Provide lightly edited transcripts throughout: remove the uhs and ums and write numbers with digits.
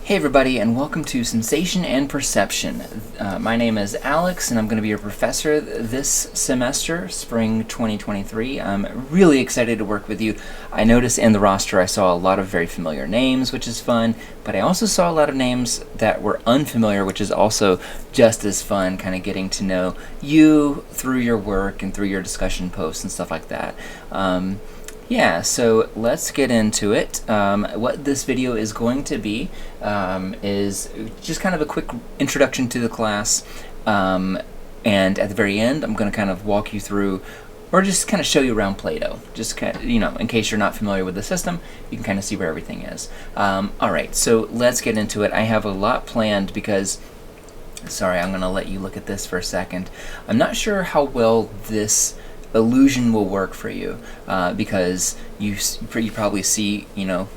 Hey everybody, and welcome to Sensation and Perception. My name is Alex, and I'm going to be your professor this semester, spring 2023. I'm really excited to work with you. I noticed in the roster I saw a lot of very familiar names, which is fun, but I also saw a lot of names that were unfamiliar, which is also just as fun, kind of getting to know you through your work and through your discussion posts and stuff like that. Yeah, so let's get into it. What this video is going to be is just kind of a quick introduction to the class, and at the very end I'm going to kind of walk you through, or just kind of show you around Play-Doh, just kind of, in case you're not familiar with the system, you can kind of see where everything is. Alright, so let's get into it. I have a lot planned because, sorry, I'm going to let you look at this for a second. I'm not sure how well this illusion will work for you because you probably see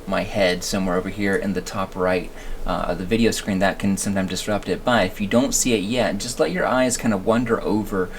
my head somewhere over here in the top right of the video screen. That can sometimes disrupt it, but if you don't see it yet, just let your eyes kind of wander over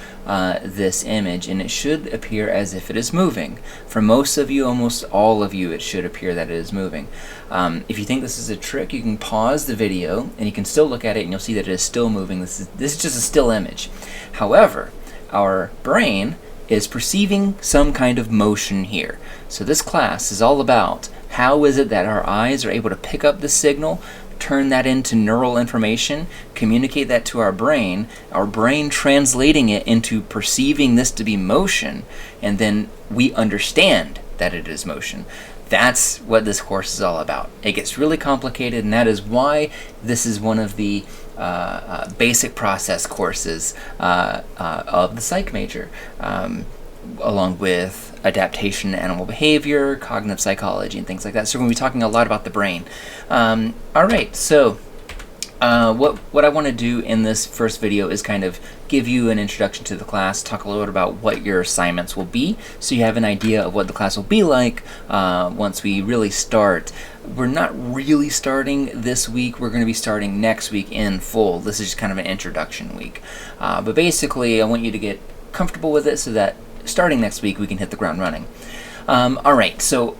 this image, and it should appear as if it is moving. For most of you, almost all of you, it should appear that it is moving. If you think this is a trick, you can pause the video and you can still look at it and you'll see that it is still moving. This is just a still image. However, our brain is perceiving some kind of motion here. So this class is all about how is it that our eyes are able to pick up the signal, turn that into neural information, communicate that to our brain translating it into perceiving this to be motion, and then we understand that it is motion. That's what this course is all about. It gets really complicated, and that is why this is one of the basic process courses of the psych major, along with adaptation, animal behavior, cognitive psychology, and things like that. So we're going to be talking a lot about the brain. Alright, so what I want to do in this first video is kind of give you an introduction to the class, talk a little bit about what your assignments will be, so you have an idea of what the class will be like once we really start. We're not really starting this week, we're going to be starting next week in full. This is just kind of an introduction week. But basically, I want you to get comfortable with it so that starting next week we can hit the ground running. Alright, so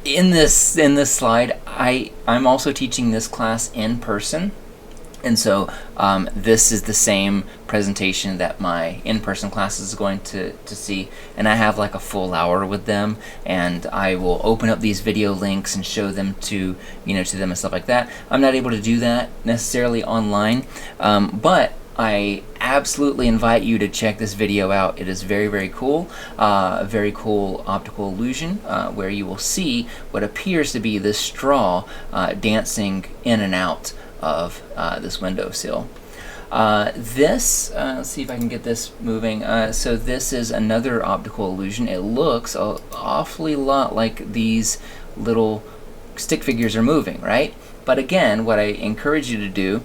in this slide, I'm also teaching this class in person. And so this is the same presentation that my in-person class is going to see, and I have like a full hour with them, and I will open up these video links and show them to to them and stuff like that. I'm not able to do that necessarily online, but I absolutely invite you to check this video out. It is very, very cool. A very cool optical illusion where you will see what appears to be this straw dancing in and out of this windowsill. Let's see if I can get this moving. So this is another optical illusion. It looks an awfully lot like these little stick figures are moving, right? But again, what I encourage you to do,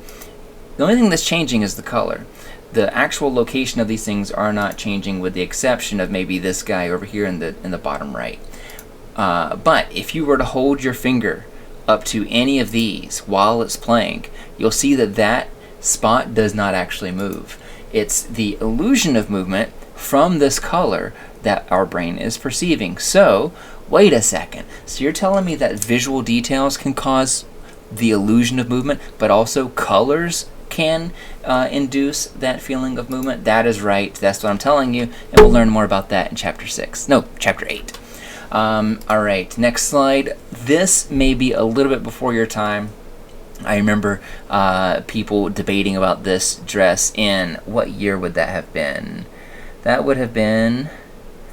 the only thing that's changing is the color. The actual location of these things are not changing, with the exception of maybe this guy over here in the bottom right. But if you were to hold your finger up to any of these while it's playing, you'll see that that spot does not actually move. It's the illusion of movement from this color that our brain is perceiving. So, wait a second. So you're telling me that visual details can cause the illusion of movement, but also colors can induce that feeling of movement? That is right. That's what I'm telling you, and we'll learn more about that in chapter 8. Alright, next slide. This may be a little bit before your time. I remember people debating about this dress in, what year would that have been? That would have been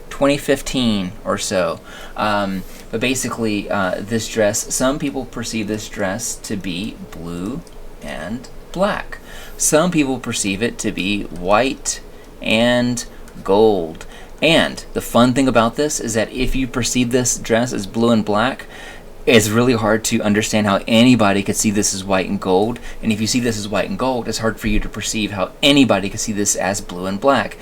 2015 or so. But basically, this dress, some people perceive this dress to be blue and black. Some people perceive it to be white and gold. And the fun thing about this is that if you perceive this dress as blue and black, it's really hard to understand how anybody could see this as white and gold. And if you see this as white and gold, it's hard for you to perceive how anybody could see this as blue and black.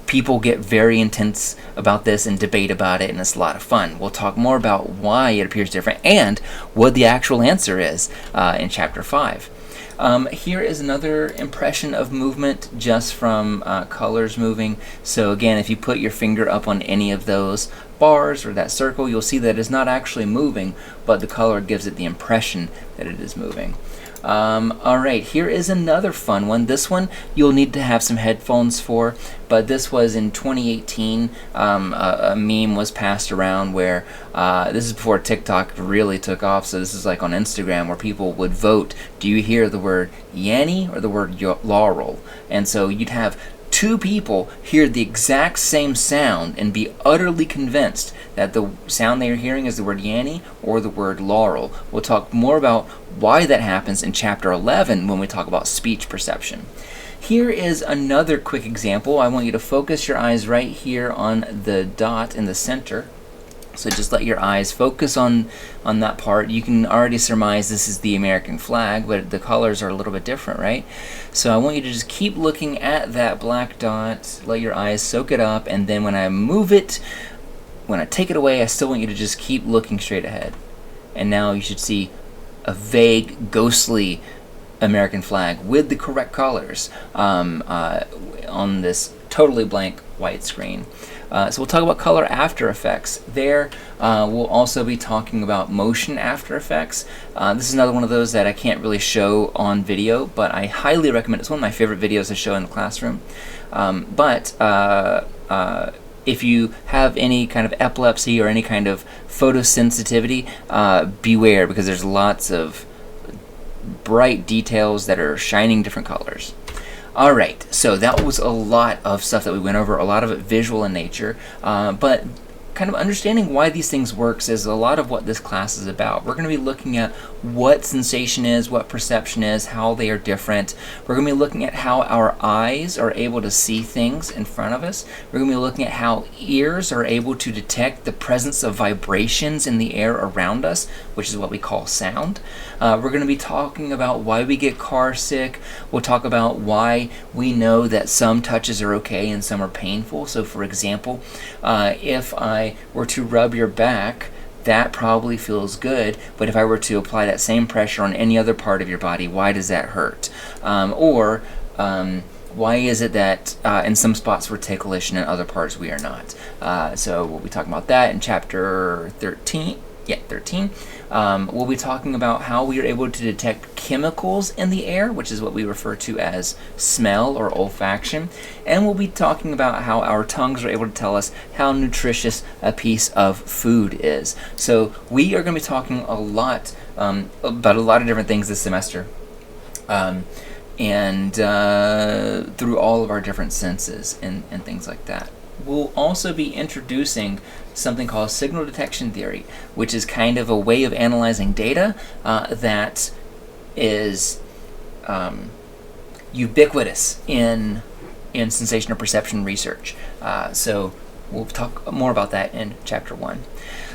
People get very intense about this and debate about it, and it's a lot of fun. We'll talk more about why it appears different and what the actual answer is in chapter 5. Here is another impression of movement just from colors moving. So again, if you put your finger up on any of those, bars or that circle, you'll see that it's not actually moving, but the color gives it the impression that it is moving. Alright, here is another fun one. This one you'll need to have some headphones for, but this was in 2018. A meme was passed around where, this is before TikTok really took off, so this is like on Instagram, where people would vote, do you hear the word Yanny or the word laurel? And so you'd have two people hear the exact same sound and be utterly convinced that the sound they are hearing is the word Yanny or the word laurel. We'll talk more about why that happens in chapter 11 when we talk about speech perception. Here is another quick example. I want you to focus your eyes right here on the dot in the center. So just let your eyes focus on that part. You can already surmise this is the American flag, but the colors are a little bit different, right? So I want you to just keep looking at that black dot, let your eyes soak it up, and then when I move it, when I take it away, I still want you to just keep looking straight ahead. And now you should see a vague, ghostly American flag with the correct colors on this totally blank white screen. So we'll talk about color after effects. There we'll also be talking about motion after effects. This is another one of those that I can't really show on video, but I highly recommend. It's one of my favorite videos to show in the classroom. If you have any kind of epilepsy or any kind of photosensitivity, beware, because there's lots of bright details that are shining different colors. Alright, so that was a lot of stuff that we went over, a lot of it visual in nature, but kind of understanding why these things works is a lot of what this class is about. We're going to be looking at what sensation is, what perception is, how they are different. We're going to be looking at how our eyes are able to see things in front of us. We're going to be looking at how ears are able to detect the presence of vibrations in the air around us, which is what we call sound. We're going to be talking about why we get car sick. We'll talk about why we know that some touches are okay and some are painful. So for example, if I were to rub your back, that probably feels good, but if I were to apply that same pressure on any other part of your body, why does that hurt? Why is it that in some spots we're ticklish and in other parts we are not? So we'll be talking about that in chapter 13. Yeah, 13. We'll be talking about how we are able to detect chemicals in the air, which is what we refer to as smell or olfaction. And we'll be talking about how our tongues are able to tell us how nutritious a piece of food is. So we are going to be talking a lot about a lot of different things this semester. And through all of our different senses and things like that. We'll also be introducing something called signal detection theory, which is kind of a way of analyzing data that is ubiquitous in sensation or perception research. So we'll talk more about that in chapter 1.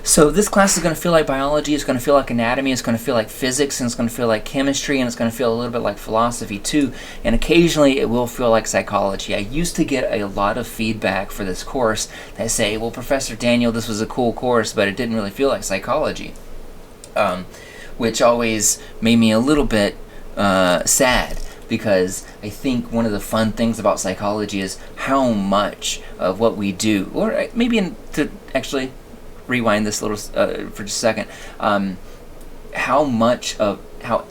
So this class is going to feel like biology, it's going to feel like anatomy, it's going to feel like physics, and it's going to feel like chemistry, and it's going to feel a little bit like philosophy too, and occasionally it will feel like psychology. I used to get a lot of feedback for this course that say, well, Professor Daniel, this was a cool course, but it didn't really feel like psychology, which always made me a little bit sad, because I think one of the fun things about psychology is how much of what we do, or maybe to actually rewind this a little for just a second, how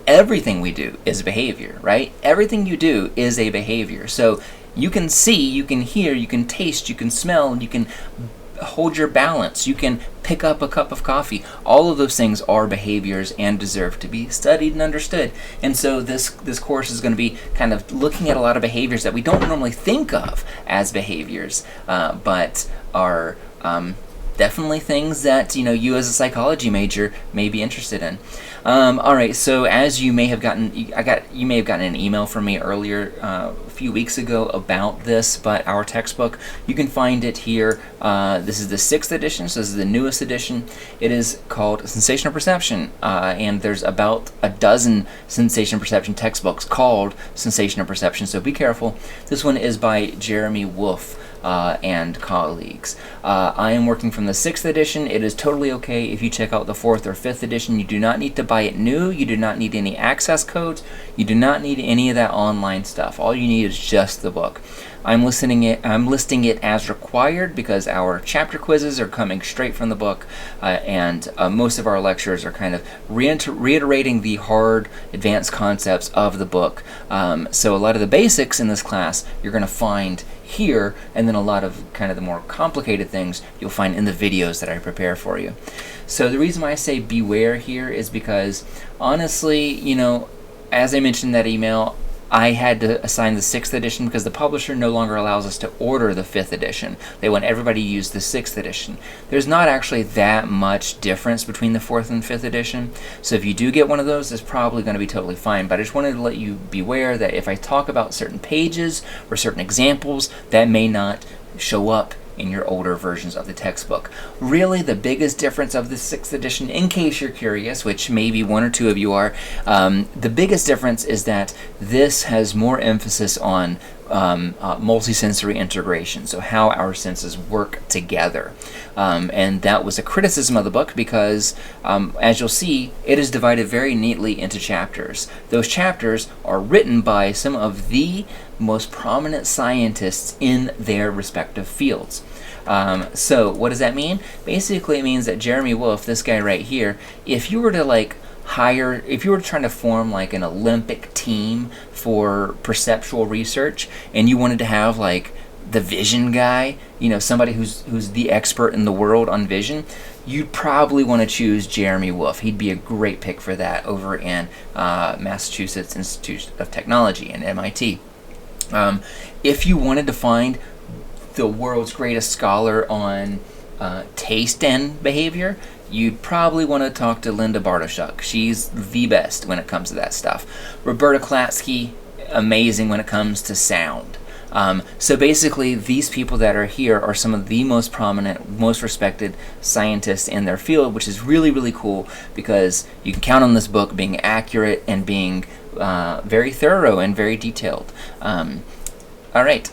everything we do is behavior, right? Everything you do is a behavior. So you can see, you can hear, you can taste, you can smell, you can hold your balance, you can pick up a cup of coffee. All of those things are behaviors and deserve to be studied and understood. And so this course is going to be kind of looking at a lot of behaviors that we don't normally think of as behaviors, but are definitely things that you as a psychology major may be interested in. All right, so as you may have gotten, you may have gotten an email from me earlier a few weeks ago about this, but our textbook, you can find it here. This is the 6th edition, so this is the newest edition. It is called Sensational Perception, and there's about a dozen sensation perception textbooks called Sensational Perception, so be careful. This one is by Jeremy Wolf. and colleagues. I am working from the 6th edition. It is totally okay if you check out the 4th or 5th edition. You do not need to buy it new. You do not need any access codes. You do not need any of that online stuff. All you need is just the book. I'm listing it as required because our chapter quizzes are coming straight from the book, and most of our lectures are kind of reiterating the hard advanced concepts of the book. So a lot of the basics in this class you're going to find here, and then a lot of kind of the more complicated things you'll find in the videos that I prepare for you. So the reason why I say beware here is because, honestly, as I mentioned in that email, I had to assign the 6th edition because the publisher no longer allows us to order the 5th edition. They want everybody to use the 6th edition. There's not actually that much difference between the 4th and 5th edition, so if you do get one of those, it's probably going to be totally fine. But I just wanted to let you beware that if I talk about certain pages or certain examples, that may not show up in your older versions of the textbook. Really, the biggest difference of the 6th edition, in case you're curious, which maybe one or two of you are, the biggest difference is that this has more emphasis on multisensory integration, so how our senses work together. And that was a criticism of the book because, as you'll see, it is divided very neatly into chapters. Those chapters are written by some of the most prominent scientists in their respective fields. So what does that mean? Basically, it means that Jeremy Wolf, this guy right here, if you were to if you were trying to form like an Olympic team for perceptual research, and you wanted to have like the vision guy, somebody who's the expert in the world on vision, you'd probably want to choose Jeremy Wolf. He'd be a great pick for that over in Massachusetts Institute of Technology and MIT. If you wanted to find the world's greatest scholar on taste and behavior, you'd probably want to talk to Linda Bartoshuk. She's the best when it comes to that stuff. Roberta Klatsky, amazing when it comes to sound. So basically, these people that are here are some of the most prominent, most respected scientists in their field, which is really, really cool because you can count on this book being accurate and being very thorough and very detailed. All right.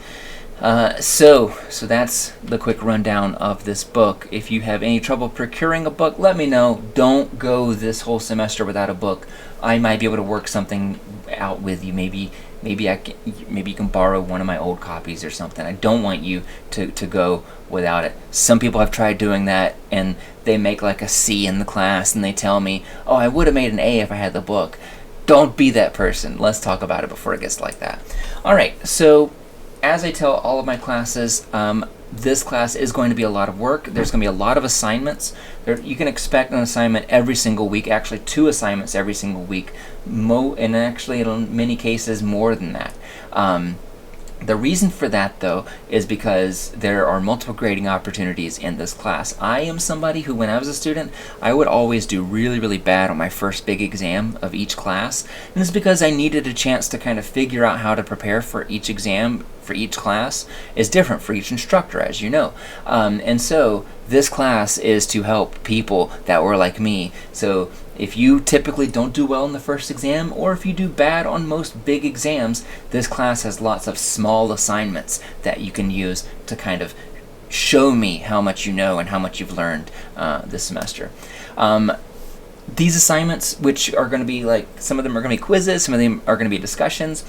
So that's the quick rundown of this book. If you have any trouble procuring a book, let me know. Don't go this whole semester without a book. I might be able to work something out with you. Maybe you can borrow one of my old copies or something. I don't want you to go without it. Some people have tried doing that and they make like a C in the class and they tell me, oh, I would have made an A if I had the book. Don't be that person. Let's talk about it before it gets like that. All right, so as I tell all of my classes, this class is going to be a lot of work. There's going to be a lot of assignments. You can expect an assignment every single week, actually 2 assignments every single week, and actually in many cases more than that. The reason for that, though, is because there are multiple grading opportunities in this class. I am somebody who, when I was a student, I would always do really, really bad on my first big exam of each class. And it's because I needed a chance to kind of figure out how to prepare for each exam, for each class. Is different for each instructor, as you know. And so this class is to help people that were like me. So if you typically don't do well in the first exam, or if you do bad on most big exams, this class has lots of small assignments that you can use to kind of show me how much you know and how much you've learned this semester. These assignments, which are going to be like, some of them are going to be quizzes, some of them are going to be discussions,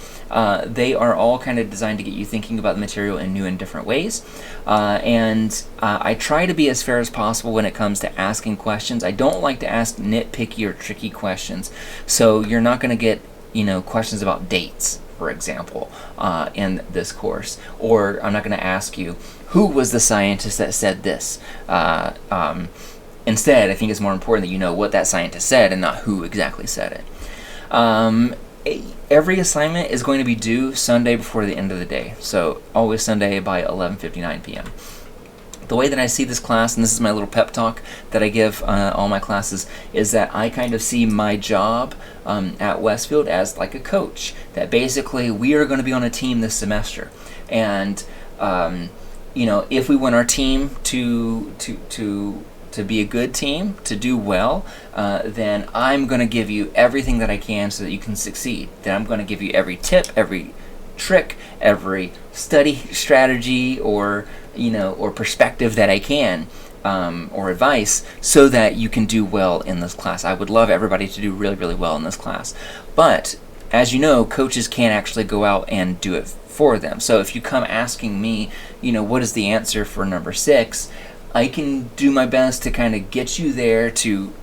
they are all kind of designed to get you thinking about the material in new and different ways. And I try to be as fair as possible when it comes to asking questions. I don't like to ask nitpicky or tricky questions. So you're not going to get, questions about dates, for example, in this course. Or I'm not going to ask you, who was the scientist that said this? Instead, I think it's more important that you know what that scientist said and not who exactly said it. Every assignment is going to be due Sunday before the end of the day, so always Sunday by 11:59 p.m. The way that I see this class, and this is my little pep talk that I give all my classes, is that I kind of see my job at Westfield as like a coach. That basically we are going to be on a team this semester, and if we want our team to be a good team, to do well, then I'm going to give you everything that I can so that you can succeed. Then I'm going to give you every tip, every trick, every study strategy, or or perspective that I can, or advice, so that you can do well in this class. I would love everybody to do really, really well in this class. But as you know, coaches can't actually go out and do it for them. So if you come asking me, what is the answer for number 6, I can do my best to kind of get you there to,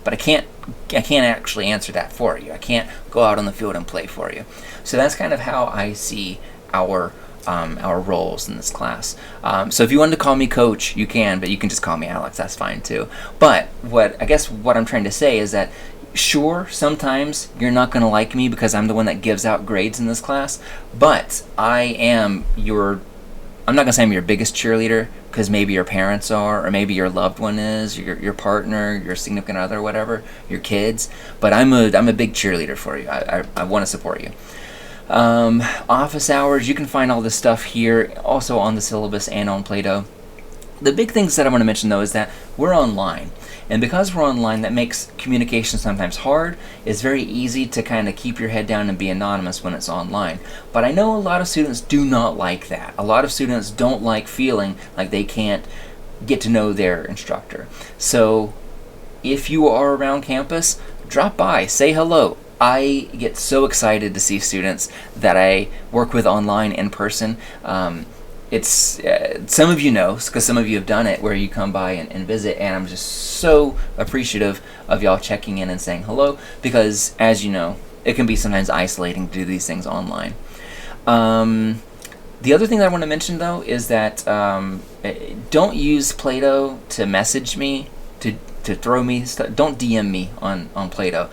but I can't actually answer that for you. I can't go out on the field and play for you. So that's kind of how I see our roles in this class. So if you wanted to call me coach, you can, but you can just call me Alex. That's fine too. But what I'm trying to say is that, sure, sometimes you're not going to like me because I'm the one that gives out grades in this class, but I'm not going to say I'm your biggest cheerleader, because maybe your parents are, or maybe your loved one is, your partner, your significant other, whatever, your kids. But I'm a big cheerleader for you. I want to support you. Office hours, you can find all this stuff here, also on the syllabus and on Play-Doh. The big things that I want to mention, though, is that we're online. And because we're online, that makes communication sometimes hard. It's very easy to kind of keep your head down and be anonymous when it's online. But I know a lot of students do not like that. A lot of students don't like feeling like they can't get to know their instructor. So if you are around campus, drop by, say hello. I get so excited to see students that I work with online in person. It's some of you know, because some of you have done it, where you come by and visit, and I'm just so appreciative of y'all checking in and saying hello, because as you know, it can be sometimes isolating to do these things online. The other thing that I want to mention, though, is that don't use Play-Doh to message me, to throw me stuff. Don't DM me on Play-Doh.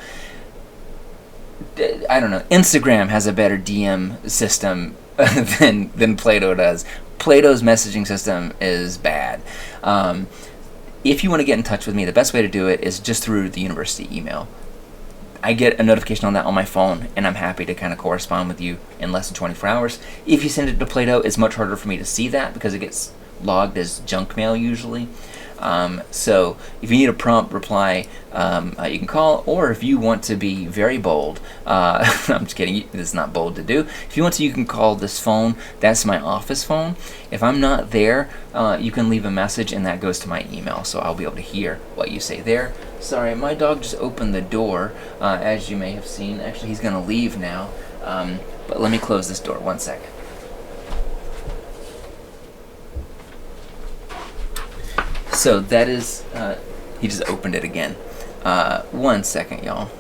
I don't know, Instagram has a better DM system than Play-Doh does. Play-Doh's messaging system is bad. If you want to get in touch with me, the best way to do it is just through the university email. I get a notification on that on my phone, and I'm happy to kind of correspond with you in less than 24 hours. If you send it to Play-Doh, it's much harder for me to see that because it gets logged as junk mail usually. So if you need a prompt reply, you can call, or if you want to be very bold, I'm just kidding, it's not bold to do. If you want to, you can call this phone. That's my office phone. If I'm not there, you can leave a message, and that goes to my email, so I'll be able to hear what you say there. Sorry, my dog just opened the door, as you may have seen. Actually, he's going to leave now, but let me close this door 1 second. So that is, he just opened it again. 1 second, y'all.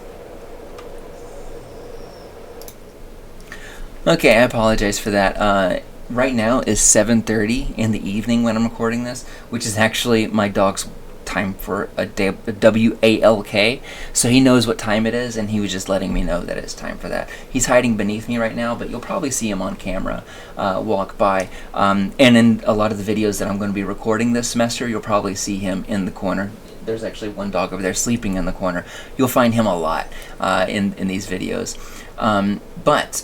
Okay, I apologize for that. Right now is 7:30 in the evening when I'm recording this, which is actually my dog's time for a WALK. So he knows what time it is, and he was just letting me know that it's time for that. He's hiding beneath me right now, but you'll probably see him on camera walk by. And in a lot of the videos that I'm going to be recording this semester, you'll probably see him in the corner. There's actually one dog over there sleeping in the corner. You'll find him a lot in these videos. But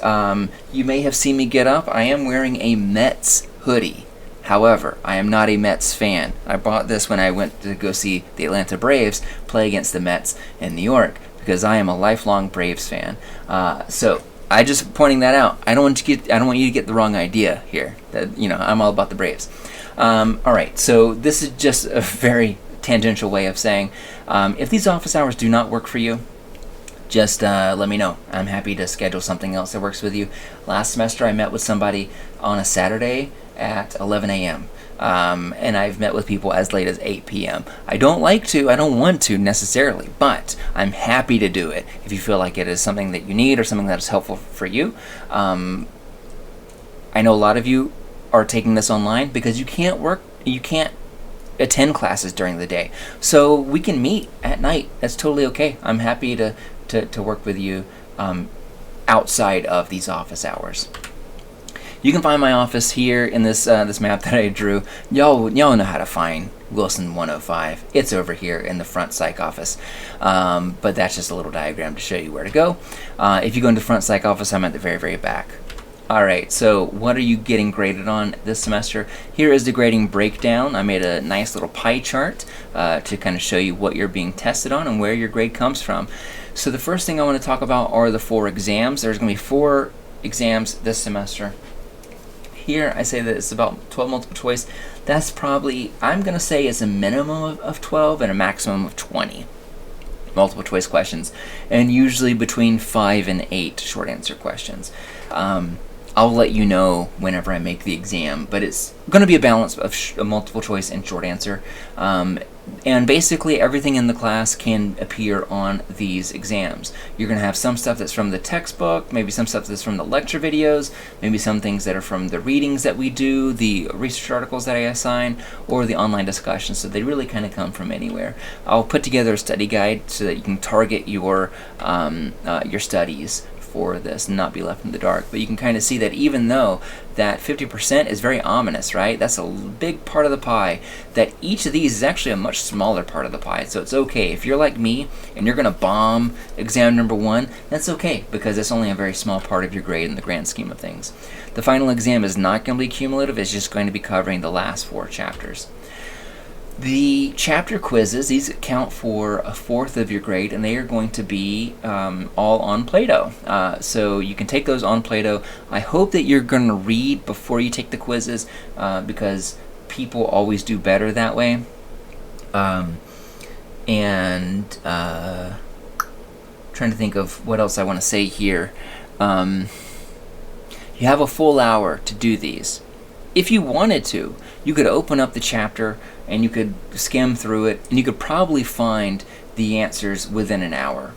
you may have seen me get up. I am wearing a Mets hoodie. However, I am not a Mets fan. I bought this when I went to go see the Atlanta Braves play against the Mets in New York, because I am a lifelong Braves fan. So I just pointing that out. I don't want you to get the wrong idea here. That I'm all about the Braves. All right. So this is just a very tangential way of saying, if these office hours do not work for you, just let me know. I'm happy to schedule something else that works with you. Last semester, I met with somebody on a Saturday at 11 a.m. And I've met with people as late as 8 p.m. I don't want to necessarily, but I'm happy to do it if you feel like it is something that you need or something that is helpful for you. I know a lot of you are taking this online because you can't attend classes during the day. So we can meet at night. That's totally okay. I'm happy to work with you outside of these office hours. You can find my office here in this map that I drew. Y'all know how to find Wilson 105. It's over here in the front psych office. But that's just a little diagram to show you where to go. If you go into the front psych office, I'm at the very, very back. Alright, so what are you getting graded on this semester? Here is the grading breakdown. I made a nice little pie chart to kind of show you what you're being tested on and where your grade comes from. So the first thing I want to talk about are the 4 exams. There's going to be 4 exams this semester. Here I say that it's about 12 multiple choice. That's probably, I'm going to say, is a minimum of 12 and a maximum of 20 multiple choice questions, and usually between 5 and 8 short answer questions. I'll let you know whenever I make the exam, but it's going to be a balance of multiple choice and short answer. And basically everything in the class can appear on these exams. You're going to have some stuff that's from the textbook, maybe some stuff that's from the lecture videos, maybe some things that are from the readings that we do, the research articles that I assign, or the online discussions. So they really kind of come from anywhere. I'll put together a study guide so that you can target your studies for this and not be left in the dark. But you can kind of see that even though that 50% is very ominous, right? That's a big part of the pie, that each of these is actually a much smaller part of the pie. So it's okay. If you're like me and you're going to bomb exam number 1, that's okay, because it's only a very small part of your grade in the grand scheme of things. The final exam is not going to be cumulative. It's just going to be covering the last 4 chapters. The chapter quizzes, these account for a fourth of your grade, and they are going to be all on Play-Doh. So you can take those on Play-Doh. I hope that you're going to read before you take the quizzes, because people always do better that way. Trying to think of what else I want to say here. You have a full hour to do these. If you wanted to, you could open up the chapter and you could skim through it, and you could probably find the answers within an hour.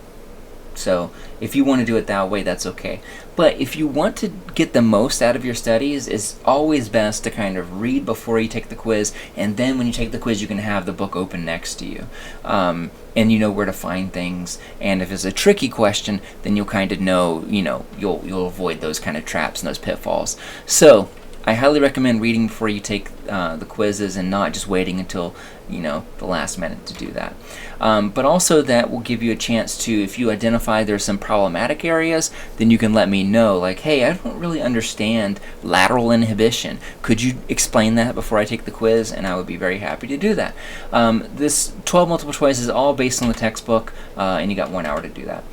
So if you want to do it that way, that's okay. But if you want to get the most out of your studies, it's always best to kind of read before you take the quiz, and then when you take the quiz, you can have the book open next to you. And you know where to find things. And if it's a tricky question, then you'll kind of know, you'll avoid those kind of traps and those pitfalls. So I highly recommend reading before you take the quizzes, and not just waiting until the last minute to do that. But also that will give you a chance to, if you identify there's some problematic areas, then you can let me know, like, hey, I don't really understand lateral inhibition. Could you explain that before I take the quiz? And I would be very happy to do that. This 12 multiple choice is all based on the textbook, and you got 1 hour to do that.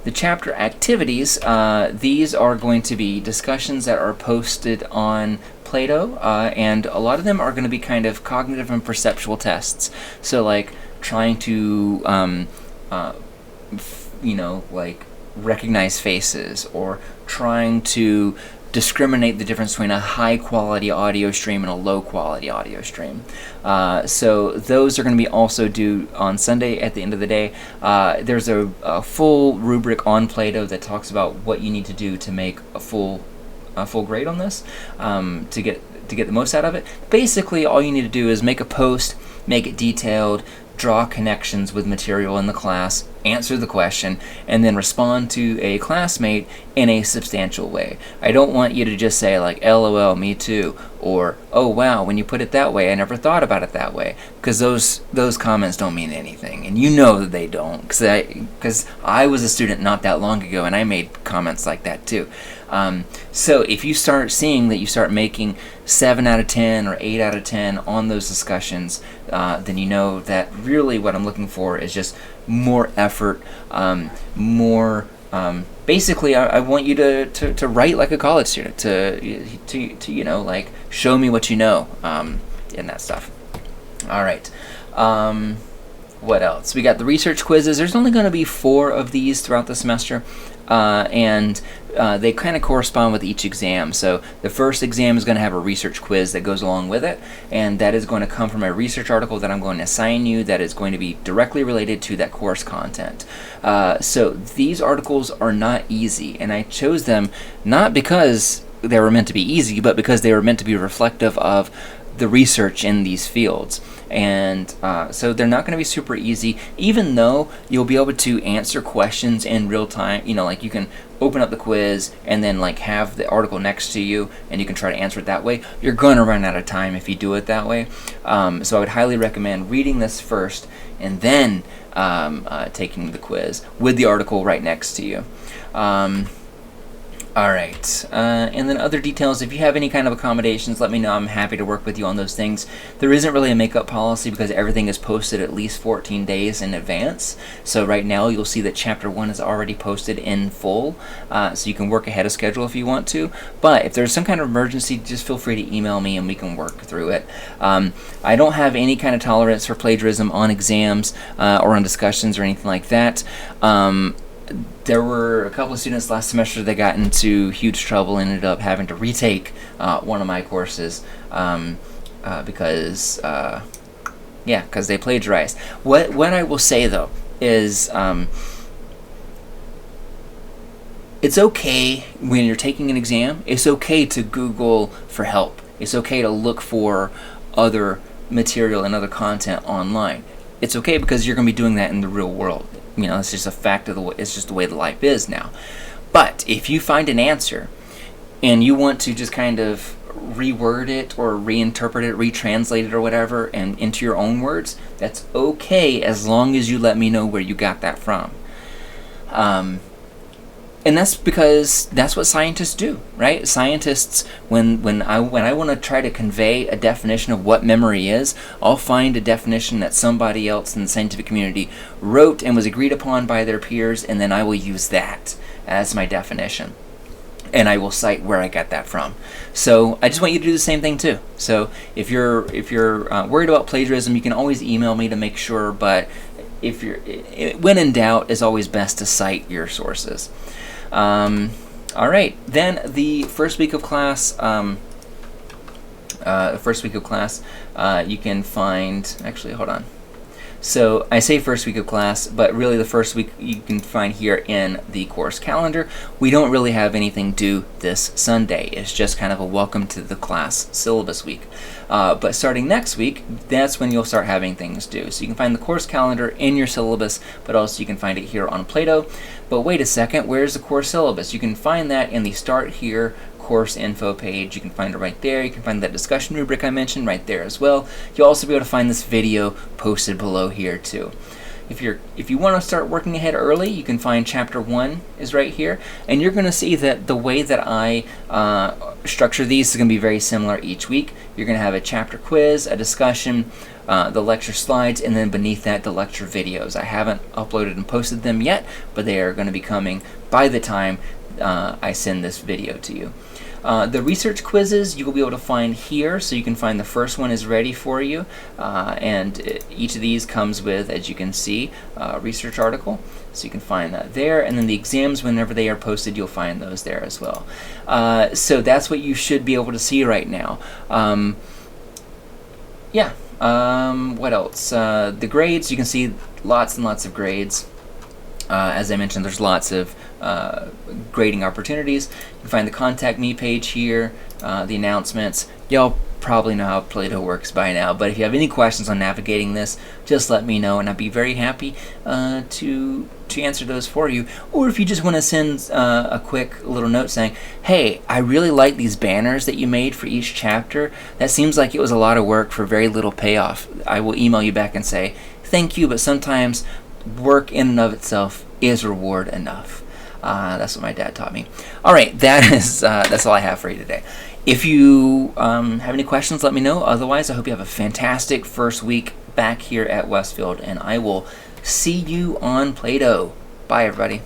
The chapter activities, these are going to be discussions that are posted on Play-Doh, and a lot of them are going to be kind of cognitive and perceptual tests. So like trying to, like recognize faces, or trying to discriminate the difference between a high-quality audio stream and a low-quality audio stream. So those are going to be also due on Sunday at the end of the day. There's a full rubric on Play-Doh that talks about what you need to do to make a full grade on this, to get the most out of it. Basically, all you need to do is make a post, make it detailed, draw connections with material in the class, answer the question, and then respond to a classmate in a substantial way. I don't want you to just say like, LOL, me too, or, oh wow, when you put it that way, I never thought about it that way, because those comments don't mean anything, and you know that they don't, because I was a student not that long ago, and I made comments like that too. So if you start seeing that you start making 7 out of 10 or 8 out of 10 on those discussions, then you know that really what I'm looking for is just more effort, basically I want you to write like a college student, to like show me what you know, and that stuff. All right. What else? We got the research quizzes. There's only going to be 4 of these throughout the semester, and they kind of correspond with each exam. So the first exam is going to have a research quiz that goes along with it, and that is going to come from a research article that I'm going to assign you that is going to be directly related to that course content. So these articles are not easy, and I chose them not because they were meant to be easy, but because they were meant to be reflective of the research in these fields. And so they're not going to be super easy, even though you'll be able to answer questions in real time. Like you can open up the quiz and then like have the article next to you, and you can try to answer it that way. You're going to run out of time if you do it that way. So I would highly recommend reading this first and then taking the quiz with the article right next to you. All right, and then other details, if you have any kind of accommodations, let me know. I'm happy to work with you on those things. There isn't really a makeup policy because everything is posted at least 14 days in advance. So right now you'll see that Chapter 1 is already posted in full, so you can work ahead of schedule if you want to. But if there's some kind of emergency, just feel free to email me and we can work through it. I don't have any kind of tolerance for plagiarism on exams or on discussions or anything like that. There were a couple of students last semester that got into huge trouble and ended up having to retake one of my courses because they plagiarized. What I will say though is it's okay when you're taking an exam. It's okay to Google for help. It's okay to look for other material and other content online. It's okay because you're going to be doing that in the real world. You know, it's just a fact of it's just the way the life is now. But if you find an answer and you want to just kind of reword it or reinterpret it, retranslate it or whatever, and into your own words, that's okay as long as you let me know where you got that from. And that's because that's what scientists do, right? Scientists, when I want to try to convey a definition of what memory is, I'll find a definition that somebody else in the scientific community wrote and was agreed upon by their peers, and then I will use that as my definition. And I will cite where I got that from. So I just want you to do the same thing too. So if you're worried about plagiarism, you can always email me to make sure. But when in doubt, it's always best to cite your sources. All right, then the first week of class. You can find. Actually, hold on. So I say first week of class, but really the first week you can find here in the course calendar. We don't really have anything due this Sunday. It's just kind of a welcome to the class syllabus week. But starting next week, that's when you'll start having things due. So you can find the course calendar in your syllabus, but also you can find it here on Plato. But wait a second, where's the course syllabus? You can find that in the Start Here course info page. You can find it right there. You can find that discussion rubric I mentioned right there as well. You'll also be able to find this video posted below here too. If you want to start working ahead early, you can find Chapter 1 is right here, and you're going to see that the way that I structure these is going to be very similar each week. You're going to have a chapter quiz, a discussion, the lecture slides, and then beneath that the lecture videos. I haven't uploaded and posted them yet, but they are going to be coming by the time I send this video to you. The research quizzes you will be able to find here, so you can find the first one is ready for you, and each of these comes with, as you can see, a research article, so you can find that there, and then the exams, whenever they are posted, you'll find those there as well. So that's what you should be able to see right now. What else? The grades, you can see lots and lots of grades. As I mentioned, there's lots of grading opportunities. You can find the Contact Me page here, the announcements. Y'all probably know how Plato works by now, but if you have any questions on navigating this, just let me know, and I'd be very happy to answer those for you. Or if you just want to send a quick little note saying, hey, I really like these banners that you made for each chapter. That seems like it was a lot of work for very little payoff. I will email you back and say, thank you, but sometimes work in and of itself is reward enough. That's what my dad taught me. All right, that's all I have for you today. If you have any questions, let me know. Otherwise, I hope you have a fantastic first week back here at Westfield, and I will see you on Plato. Bye, everybody.